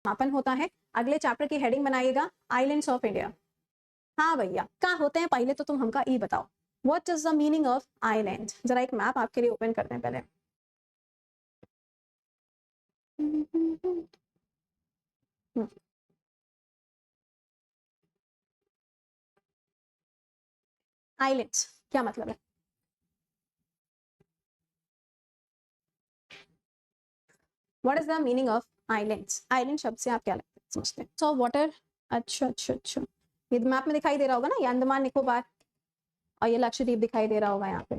स्थापन होता है। अगले चैप्टर की हेडिंग बनाइएगा आइलैंड्स ऑफ इंडिया। हाँ भैया क्या होते हैं, पहले तो तुम हमका ई बताओ, what is the meaning of island. जरा एक मैप आपके लिए ओपन करते हैं पहले। आइलैंड्स क्या मतलब है? What is the meaning of islands? Island शब्द से आप क्या समझते हैं? सो वाटर, अच्छा अच्छा अच्छा, ये मैप में दिखाई दे रहा होगा ना, ये अंडमान निकोबार और ये लक्षद्वीप दिखाई दे रहा होगा यहाँ पे।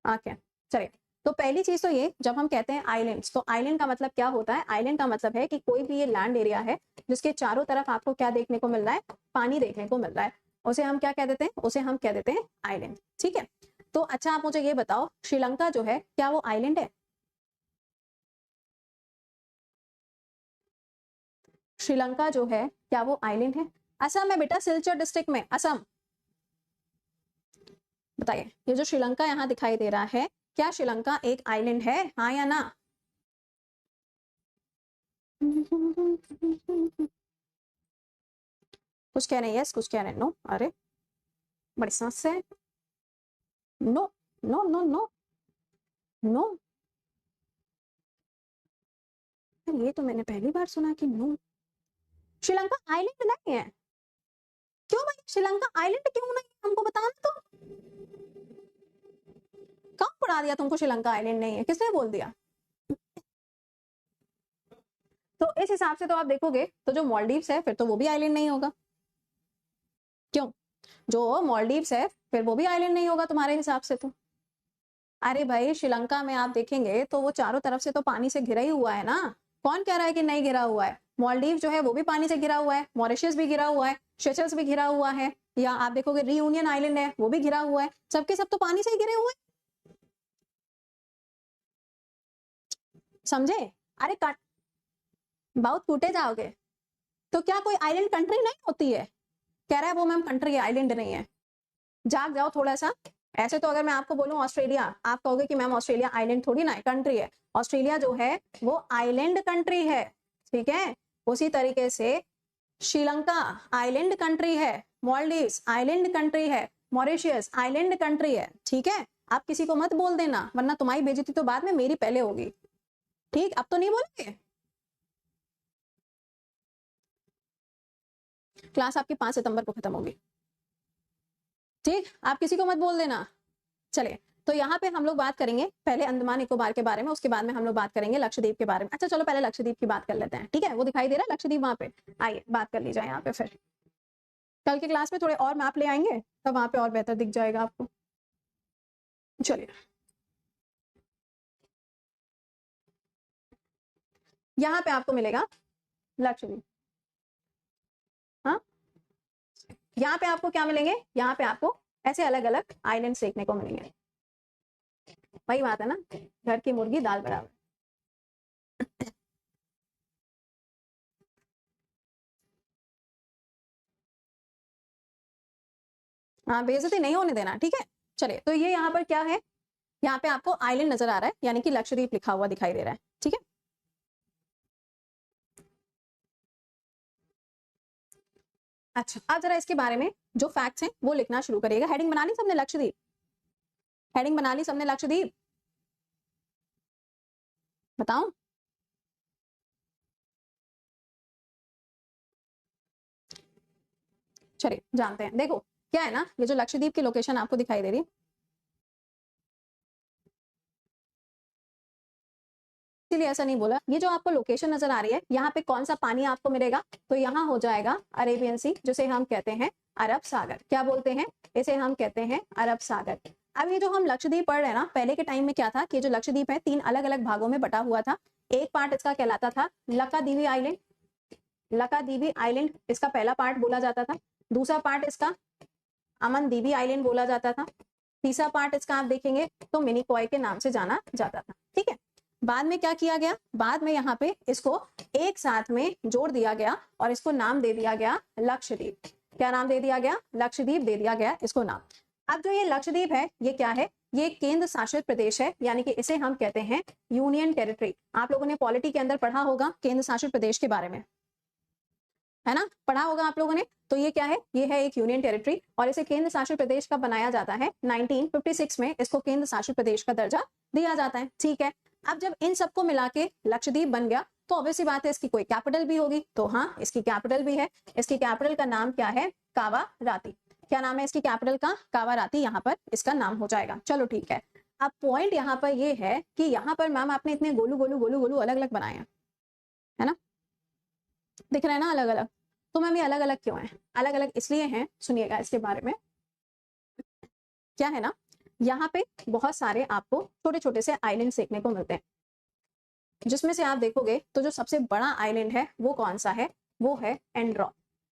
ओके चलिए, तो पहली चीज तो ये, जब हम कहते हैं आइलैंड्स, तो आइलैंड का मतलब क्या होता है? आइलैंड का मतलब है कि कोई भी ये लैंड एरिया है जिसके चारों तरफ आपको क्या देखने को मिल रहा है? पानी देखने को मिल रहा है, उसे हम क्या कह देते हैं? उसे हम कह देते हैं आइलैंड। ठीक है, तो अच्छा आप मुझे ये बताओ, श्रीलंका जो है क्या वो आइलैंड है? श्रीलंका जो है क्या वो आइलैंड है? असम है बेटा, सिलचर डिस्ट्रिक्ट में असम। बताइए, ये जो श्रीलंका यहाँ दिखाई दे रहा है, क्या श्रीलंका एक आइलैंड है? हाँ या ना? कुछ कह रहे हैं यस, कुछ कह रहे हैं नो। अरे बड़ी सांस से, no no no no no, ये तो मैंने पहली बार सुना कि नो, श्रीलंका आइलैंड नहीं है। क्यों भाई श्रीलंका आइलैंड क्यों नहीं है? हमको बताना तो, कब पढ़ा दिया तुमको श्रीलंका आइलैंड नहीं है? किसने बोल दिया? तो इस हिसाब से तो आप देखोगे तो जो मालदीव्स है फिर तो वो भी आइलैंड नहीं होगा। क्यों? जो मालदीव्स है फिर वो भी आइलैंड नहीं होगा तुम्हारे हिसाब से तो। अरे भाई श्रीलंका में आप देखेंगे तो वो चारों तरफ से तो पानी से घिरा ही हुआ है ना। कौन कह रहा है कि नहीं घिरा हुआ है? मालदीव जो है वो भी पानी से घिरा हुआ है, मॉरिशस भी घिरा हुआ है, सेशल्स भी घिरा हुआ है, या आप देखोगे रियूनियन आइलैंड है वो भी घिरा हुआ है, सबके सब तो पानी से ही घिरे हुए हैं। समझे? अरे कट, बहुत टूटे जाओगे। तो क्या कोई आइलैंड कंट्री नहीं होती है? कह रहा है वो मैम कंट्री है, आइलैंड नहीं है। जाग जाओ थोड़ा सा। ऐसे तो अगर मैं आपको बोलूं ऑस्ट्रेलिया, आप कहोगे कि मैम ऑस्ट्रेलिया आइलैंड थोड़ी ना है, कंट्री है। ऑस्ट्रेलिया जो है वो आइलैंड कंट्री है, ठीक है। उसी तरीके से श्रीलंका आइलैंड कंट्री है, मालदीव्स आइलैंड कंट्री है, मॉरिशियस आइलैंड कंट्री है, ठीक है। आप किसी को मत बोल देना, वरना तुम्हारी बेइज्जती तो बाद में मेरी पहले होगी। ठीक, अब तो नहीं बोलेंगे। क्लास आपकी 5 सितंबर को खत्म होगी, ठीक, आप किसी को मत बोल देना। चलिए, तो यहाँ पे हम लोग बात करेंगे पहले अंडमान निकोबार के बारे में, उसके बाद में हम लोग बात करेंगे लक्षद्वीप के बारे में। अच्छा चलो पहले लक्षद्वीप की बात कर लेते हैं, ठीक है। वो दिखाई दे रहा है लक्षद्वीप वहां पे, आइए बात कर लीजिए यहाँ पे। फिर कल के क्लास में थोड़े और मैप ले आएंगे, तब वहां पे और बेहतर दिख जाएगा आपको। चलिए, यहाँ पे आपको मिलेगा लक्षद्वीप। हाँ, यहाँ पे आपको क्या मिलेंगे? यहाँ पे आपको ऐसे अलग अलग आइलैंड्स देखने को मिलेंगे। वही बात है ना, घर की मुर्गी दाल बराबर। हाँ, बेइज्जती नहीं होने देना, ठीक है। चलिए, तो ये यहाँ पर क्या है? यहाँ पे आपको आइलैंड नजर आ रहा है, यानी कि लक्षद्वीप लिखा हुआ दिखाई दे रहा है, ठीक है। अच्छा, अब जरा इसके बारे में जो फैक्ट्स हैं वो लिखना शुरू करिएगा। हेडिंग बना ली सबने लक्षद्वीप? हेडिंग बना ली सबने लक्षद्वीप? बताओ। चलिए जानते हैं। देखो क्या है ना, ये जो लक्षद्वीप की लोकेशन आपको दिखाई दे रही, इसलिए ऐसा नहीं बोला। ये जो आपको लोकेशन नजर आ रही है, यहाँ पे कौन सा पानी आपको मिलेगा? तो यहाँ हो जाएगा अरेबियन सी, जिसे हम कहते हैं अरब सागर। क्या बोलते हैं? इसे हम कहते हैं अरब सागर। अब ये जो हम लक्षद्वीप पढ़ रहे हैं ना, पहले के टाइम में क्या था कि जो लक्षद्वीप है 3 अलग अलग भागों में बटा हुआ था। एक पार्ट इसका कहलाता था लकादीवी आइलैंड, लकादीवी आइलैंड इसका पहला पार्ट बोला जाता था। दूसरा पार्ट इसका अमनदीवी आइलैंड बोला जाता था। तीसरा पार्ट इसका आप देखेंगे तो मिनिकॉय के नाम से जाना जाता था, ठीक है। बाद में क्या किया गया? बाद में यहाँ पे इसको एक साथ में जोड़ दिया गया और इसको नाम दे दिया गया लक्षद्वीप। क्या नाम दे दिया गया? लक्षद्वीप दे दिया गया इसको नाम। अब जो ये लक्षद्वीप है ये क्या है? ये केंद्र शासित प्रदेश है, यानी कि इसे हम कहते हैं यूनियन टेरिटरी। आप लोगों ने पॉलिटी के अंदर पढ़ा होगा केंद्र शासित प्रदेश के बारे में, है ना, पढ़ा होगा आप लोगों ने। तो ये क्या है, ये है एक यूनियन टेरिटरी और इसे केंद्र शासित प्रदेश कब बनाया जाता है, 1956 में इसको केंद्र शासित प्रदेश का दर्जा दिया जाता है। ठीक है, अब जब इन सबको मिला के लक्षद्वीप बन गया तो ऑब्वियसली बात है इसकी कोई कैपिटल भी होगी। तो हाँ, इसकी कैपिटल भी है। इसकी कैपिटल का नाम क्या है, कावाराती। क्या नाम है इसकी कैपिटल का, कावाराती, यहाँ पर इसका नाम हो जाएगा। चलो ठीक है, अब पॉइंट यहाँ पर ये है कि यहाँ पर मैम आपने इतने गोलू गोलू गोलू गोलू अलग अलग बनाए हैं, है ना, दिख रहा है ना अलग अलग। तो मैम ये अलग अलग क्यों है, अलग अलग इसलिए हैं, सुनिएगा इसके बारे में। क्या है ना, यहाँ पे बहुत सारे आपको छोटे छोटे से आइलैंड देखने को मिलते हैं, जिसमें से आप देखोगे तो जो सबसे बड़ा आइलैंड है वो कौन सा है, वो है एंड्रोन।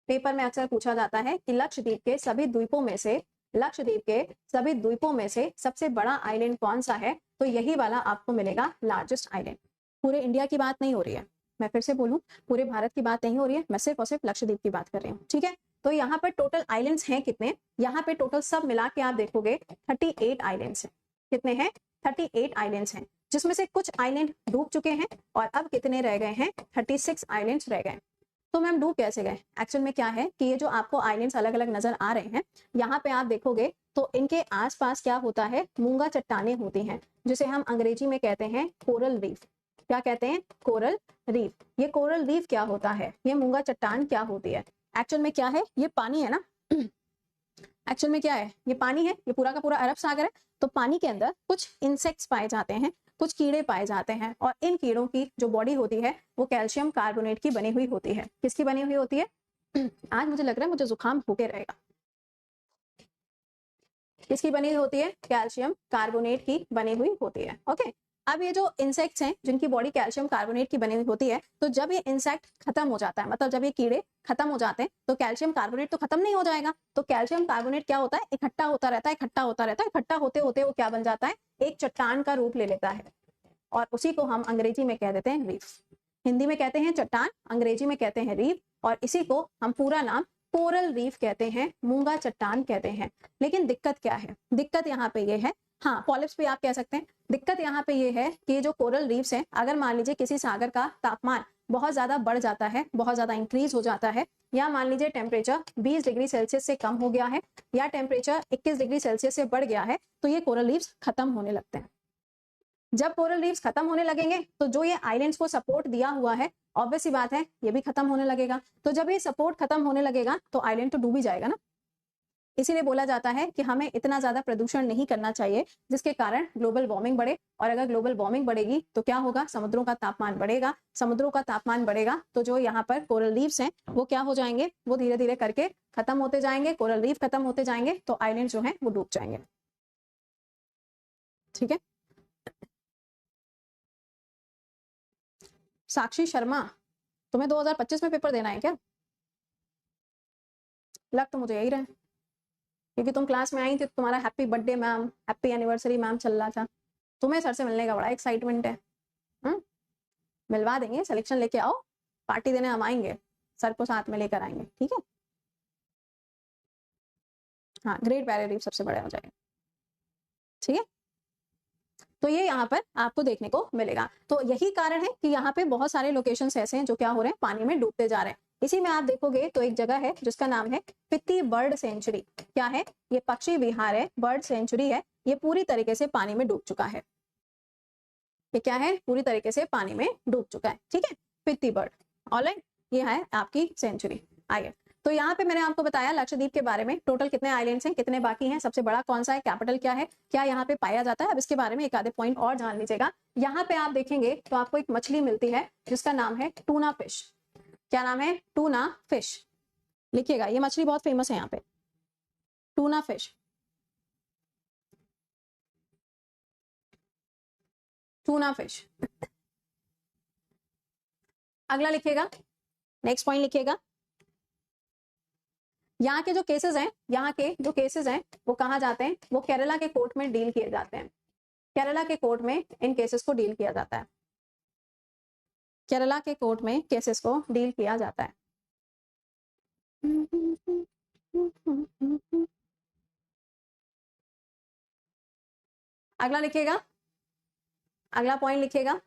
पेपर में अक्सर पूछा जाता है कि लक्षद्वीप के सभी द्वीपों में से, लक्षद्वीप के सभी द्वीपों में से सबसे बड़ा आइलैंड कौन सा है, तो यही वाला आपको मिलेगा, लार्जेस्ट आइलैंड। पूरे इंडिया की बात नहीं हो रही है, मैं फिर से बोलूं, पूरे भारत की बात नहीं हो रही है, मैं सिर्फ और सिर्फ लक्षद्वीप की बात कर रही हूँ। ठीक है, तो यहाँ पर टोटल आइलैंड्स हैं कितने, यहाँ पे टोटल सब मिला के आप देखोगे 38 आइलैंड्स हैं। कितने हैं, 38 आइलैंड्स हैं, जिसमें से कुछ आइलैंड डूब चुके हैं और अब कितने रह गए हैं, 36 आइलैंड्स रह गए। तो मैम डूब कैसे गए, एक्चुअल में क्या है कि ये जो आपको आइलैंड्स अलग अलग नजर आ रहे हैं, यहाँ पे आप देखोगे तो इनके आसपास क्या होता है, मूंगा चट्टानें होती हैं, जिसे हम अंग्रेजी में कहते हैं कोरल रीफ। क्या कहते हैं, कोरल रीफ। ये कोरल रीफ क्या होता है, ये मूंगा चट्टान क्या होती है, एक्चुअल में क्या है, ये पानी है ना, एक्चुअल में क्या है, ये पानी है, ये पूरा का पूरा अरब सागर है। तो पानी के अंदर कुछ इंसेक्ट्स पाए जाते हैं, कुछ कीड़े पाए जाते हैं, और इन कीड़ों की जो बॉडी होती है वो कैल्शियम कार्बोनेट की बनी हुई होती है। किसकी बनी हुई होती है, आज मुझे लग रहा है मुझे जुकाम होके रहेगा। किसकी बनी हुई होती है, कैल्शियम कार्बोनेट की बनी हुई होती है। ओके, अब ये जो इंसेक्ट्स हैं जिनकी बॉडी कैल्शियम कार्बोनेट की बनी हुई होती है, तो जब ये इंसेक्ट खत्म हो जाता है, मतलब जब ये कीड़े खत्म हो जाते हैं, तो कैल्शियम कार्बोनेट तो खत्म नहीं हो जाएगा। तो कैल्शियम कार्बोनेट क्या होता है, इकट्ठा होता रहता है, इकट्ठा होता रहता है, इकट्ठा होते होते वो क्या बन जाता है, एक चट्टान का रूप ले लेता है, और उसी को हम अंग्रेजी में कह देते हैं रीफ। हिंदी में कहते हैं चट्टान, अंग्रेजी में कहते हैं रीफ, और इसी को हम पूरा नाम कोरल रीफ कहते हैं, मूंगा चट्टान कहते हैं। लेकिन दिक्कत क्या है, दिक्कत यहाँ पे ये है, हाँ पॉलिप्स भी आप कह सकते हैं। दिक्कत यहाँ पे ये है कि जो कोरल रीफ्स हैं, अगर मान लीजिए किसी सागर का तापमान बहुत ज्यादा बढ़ जाता है, बहुत ज्यादा इंक्रीज हो जाता है, या मान लीजिए टेम्परेचर 20 डिग्री सेल्सियस से कम हो गया है, या टेम्परेचर 21 डिग्री सेल्सियस से बढ़ गया है, तो ये कोरल रीफ्स खत्म होने लगते हैं। जब कोरल रीफ्स खत्म होने लगेंगे तो जो ये आइलैंड्स को सपोर्ट दिया हुआ है, ऑब्वियस सी बात है ये भी खत्म होने लगेगा। तो जब ये सपोर्ट खत्म होने लगेगा तो आइलैंड तो डूब ही जाएगा ना। इसीलिए बोला जाता है कि हमें इतना ज्यादा प्रदूषण नहीं करना चाहिए जिसके कारण ग्लोबल वार्मिंग बढ़े, और अगर ग्लोबल वार्मिंग बढ़ेगी तो क्या होगा, समुद्रों का तापमान बढ़ेगा, समुद्रों का तापमान बढ़ेगा तो जो यहाँ पर कोरल रीफ्स हैं वो क्या हो जाएंगे, वो धीरे धीरे करके खत्म होते जाएंगे, कोरल रीफ खत्म होते जाएंगे, तो आइलैंड जो है वो डूब जाएंगे। ठीक है, साक्षी शर्मा, तुम्हें 2025 में पेपर देना है क्या, लग तो मुझे यही रहा है, क्योंकि तुम क्लास में आई थी तो तुम्हारा happy birthday ma'am, happy anniversary ma'am चल रहा था, तुम्हें सर से मिलने का बड़ा एक्साइटमेंट है। मिलवा देंगे, सिलेक्शन लेके आओ, पार्टी देने हम आएंगे, सर को साथ में लेकर आएंगे। ठीक है, हाँ ग्रेट बैरियर रीफ सबसे बड़ा हो जाएगा। ठीक है, तो ये यहाँ पर आपको देखने को मिलेगा। तो यही कारण है कि यहाँ पे बहुत सारे लोकेशंस ऐसे हैं जो क्या हो रहे हैं, पानी में डूबते जा रहे हैं। इसी में आप देखोगे तो एक जगह है जिसका नाम है पित्ती बर्ड सेंचुरी। क्या है, ये पक्षी विहार है, बर्ड सेंचुरी है, ये पूरी तरीके से पानी में डूब चुका है। ये क्या है, पूरी तरीके से पानी में डूब चुका है। ठीक है, पित्ती बर्ड, ऑलराइट, ये है आपकी सेंचुरी। आइए, तो यहाँ पे मैंने आपको बताया लक्षद्वीप के बारे में, टोटल कितने आइलैंड्स हैं, कितने बाकी हैं, सबसे बड़ा कौन सा है, कैपिटल क्या है, क्या यहाँ पे पाया जाता है। अब इसके बारे में एक आधे पॉइंट और जान लीजिएगा। यहाँ पे आप देखेंगे तो आपको एक मछली मिलती है जिसका नाम है टूना फिश। क्या नाम है, टूना फिश, लिखिएगा, ये मछली बहुत फेमस है यहाँ पे, टूना फिश, टूना फिश। अगला लिखिएगा, नेक्स्ट पॉइंट लिखिएगा, यहाँ के जो केसेस हैं, यहाँ के जो केसेस हैं वो कहाँ जाते हैं, वो केरला के कोर्ट में डील किए जाते हैं। केरला के कोर्ट में इन केसेस को डील किया जाता है, केरला के कोर्ट में केसेस को डील किया जाता है। अगला लिखिएगा, अगला पॉइंट लिखिएगा,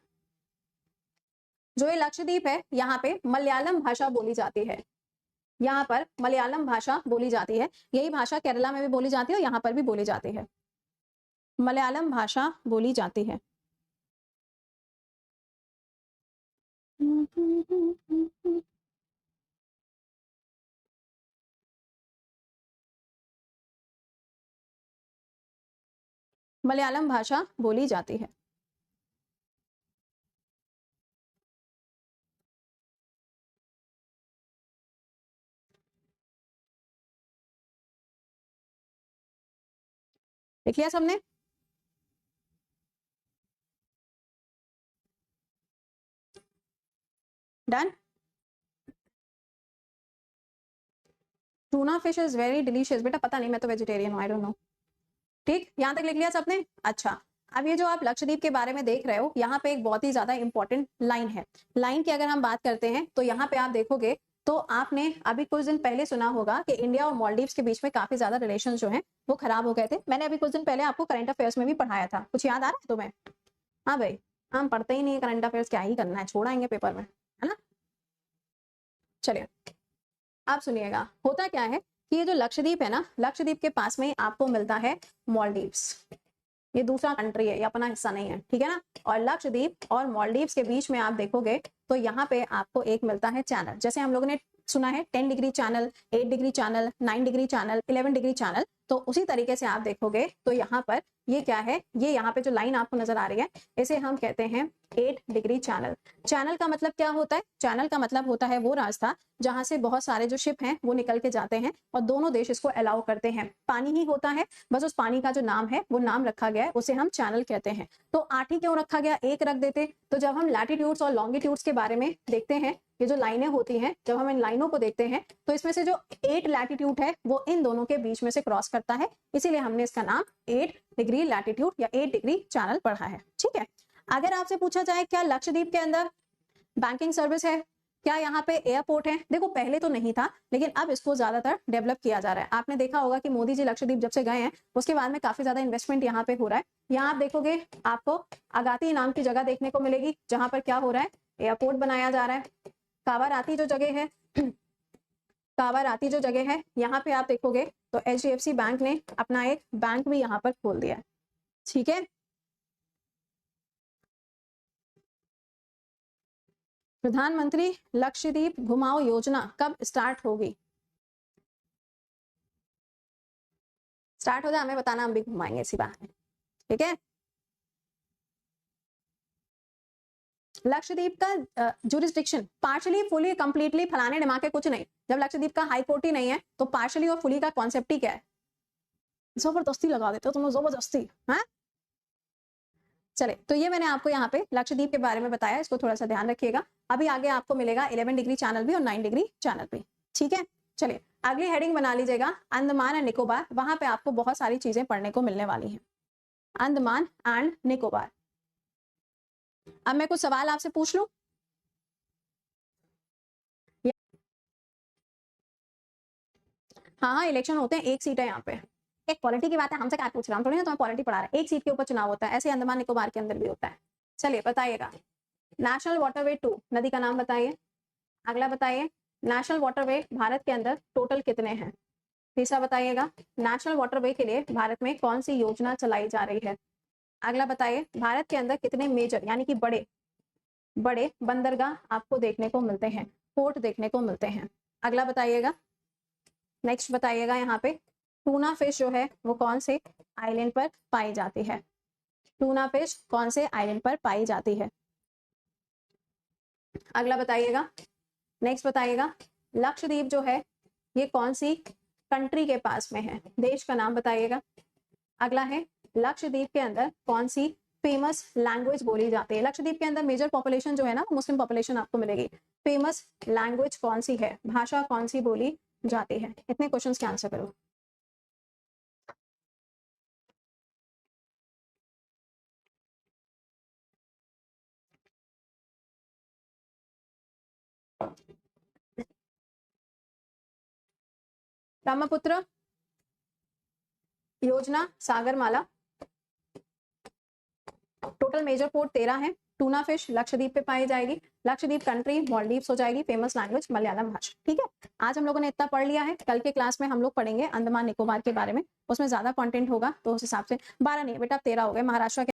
जो ये लक्षद्वीप है यहाँ पे मलयालम भाषा बोली जाती है, यहाँ पर मलयालम भाषा बोली जाती है। यही भाषा केरला में भी बोली जाती है और यहाँ पर भी बोली जाती है, मलयालम भाषा बोली जाती है। मलयालम भाषा बोली जाती है। लिख लिया सबने? Done. Tuna fish is very delicious. बेटा पता नहीं, मैं तो वेजिटेरियन हूँ, आई डोंट नो। ठीक, यहाँ तक लिख लिया सबने? अच्छा, अब ये जो आप लक्षद्वीप के बारे में देख रहे हो, यहाँ पे एक बहुत ही ज्यादा इंपॉर्टेंट लाइन है। लाइन की अगर हम बात करते हैं तो यहाँ पे आप देखोगे तो आपने अभी कुछ दिन पहले सुना होगा कि इंडिया और मालदीव्स के बीच में काफी ज्यादा रिलेशन जो है वो खराब हो गए थे। मैंने अभी कुछ दिन पहले आपको करंट अफेयर्स में भी पढ़ाया था, कुछ याद आ रहा है तुम्हें? हाँ भाई, हम पढ़ते ही नहीं करंट अफेयर्स, क्या ही करना है, छोड़ाएंगे पेपर में, है ना। चलिए आप सुनिएगा, होता क्या है कि ये जो लक्षद्वीप है ना, लक्षद्वीप के पास में आपको मिलता है मालदीव्स। ये दूसरा कंट्री है, ये अपना हिस्सा नहीं है, ठीक है ना। और लक्षद्वीप और मालदीव्स के बीच में आप देखोगे तो यहाँ पे आपको एक मिलता है चैनल, जैसे हम लोगों ने सुना है 10 degree channel, 8 degree channel, 9 degree channel, 11 degree channel. तो उसी तरीके से आप देखोगे तो यहाँ पर ये क्या है, ये यहाँ पे जो लाइन आपको नजर आ रही है इसे हम कहते हैं 8 डिग्री चैनल। चैनल का मतलब क्या होता है? चैनल का मतलब होता है वो रास्ता जहां से बहुत सारे जो शिप हैं वो निकल के जाते हैं और दोनों देश इसको अलाउ करते हैं। पानी ही होता है, बस उस पानी का जो नाम है वो नाम रखा गया है, उसे हम चैनल कहते हैं। तो 8 ही क्यों रखा गया, एक रख देते। तो जब हम लैटिट्यूड्स और लॉन्गिट्यूड्स के बारे में देखते हैं, ये जो लाइनें होती हैं, जब हम इन लाइनों को देखते हैं तो इसमें से जो 8 लैटिट्यूड है वो इन दोनों के बीच में से क्रॉस करता है, इसीलिए हमने इसका नाम 8 डिग्री लैटिट्यूड या 8 डिग्री चैनल पढ़ा है। ठीक है, अगर आपसे पूछा जाए क्या लक्षद्वीप के अंदर बैंकिंग सर्विस है, क्या यहाँ पे एयरपोर्ट है? देखो पहले तो नहीं था, लेकिन अब इसको ज्यादातर डेवलप किया जा रहा है। आपने देखा होगा कि मोदी जी लक्षद्वीप जब से गए हैं उसके बाद में काफी ज्यादा इन्वेस्टमेंट यहाँ पे हो रहा है। यहाँ आप देखोगे आपको अगाती नाम की जगह देखने को मिलेगी, जहां पर क्या हो रहा है, एयरपोर्ट बनाया जा रहा है। कावाराती जो जगह है, कावाराती जो जगह है, यहाँ पे आप देखोगे तो HDFC बैंक ने अपना एक बैंक भी यहाँ पर खोल दिया है। ठीक है, प्रधानमंत्री लक्षद्वीप घुमाओ योजना कब स्टार्ट होगी? स्टार्ट हो जाए हमें बताना, हम भी घुमाएंगे इसी बहाने। ठीक है, लक्षद्वीप का जुरिस्डिक्शन पार्शली फुली कंप्लीटली फलाने दिमाग के कुछ नहीं। जब लक्षद्वीप का हाई कोर्ट ही नहीं है तो पार्शली और फुली का कॉन्सेप्ट ही क्या है? जबरदस्ती लगा देते हो तुम लोग, जबरदस्ती। हाँ चले, तो ये मैंने आपको यहाँ पे लक्षद्वीप के बारे में बताया, इसको थोड़ा सा ध्यान रखिएगा। अभी आगे आपको मिलेगा 11 डिग्री चैनल भी और 9 डिग्री चैनल भी। ठीक है, चलिए अगली हेडिंग बना लीजिएगा अंडमान एंड निकोबार। वहां पे आपको बहुत सारी चीजें पढ़ने को मिलने वाली हैं, अंडमान एंड निकोबार। अब मैं कुछ सवाल आपसे पूछ लूं? हाँ हाँ, इलेक्शन होते हैं, एक सीट है यहाँ पे। एक पॉलिटी की बात है, हमसे क्या पूछ रहा हूँ, थोड़ी ना तुम्हें पॉलिटी पढ़ा रहा है। एक सीट के ऊपर चुनाव होता है, ऐसे अंडमान निकोबार के अंदर भी होता है। चलिए बताइएगा, नेशनल वाटरवे 2 नदी का नाम बताइए। अगला बताइए, नेशनल वाटरवे भारत के अंदर टोटल कितने हैं? तीसरा बताइएगा, नेशनल वाटरवे के लिए भारत में कौन सी योजना चलाई जा रही है? अगला बताइए, भारत के अंदर कितने मेजर यानी कि बड़े बड़े बंदरगाह आपको देखने को मिलते हैं, पोर्ट देखने को मिलते हैं? अगला बताइएगा, नेक्स्ट बताइएगा यहाँ पे टूना फिश जो है वो कौन से आइलैंड पर पाई जाती है? टूना फिश कौन से आइलैंड पर पाई जाती है? अगला बताइएगा, नेक्स्ट बताइएगा, लक्षद्वीप जो है ये कौन सी कंट्री के पास में है? देश का नाम बताइएगा। अगला है, लक्षद्वीप के अंदर कौन सी फेमस लैंग्वेज बोली जाती है? लक्षद्वीप के अंदर मेजर पॉपुलेशन जो है ना वो मुस्लिम पॉपुलेशन आपको मिलेगी। फेमस लैंग्वेज कौन सी है, भाषा कौन सी बोली जाती है? इतने क्वेश्चंस के आंसर करो। ब्रह्मपुत्र योजना, सागरमाला, टोटल मेजर पोर्ट 13 है। टूना फिश लक्षद्वीप पे पाई जाएगी। लक्षद्वीप कंट्री मालदीव्स हो जाएगी। फेमस लैंग्वेज मलयालम भाषा। ठीक है, आज हम लोगों ने इतना पढ़ लिया है। कल के क्लास में हम लोग पढ़ेंगे अंडमान निकोबार के बारे में, उसमें ज्यादा कंटेंट होगा, तो उस हिसाब से 12 नहीं बेटा 13 हो गए। महाराष्ट्र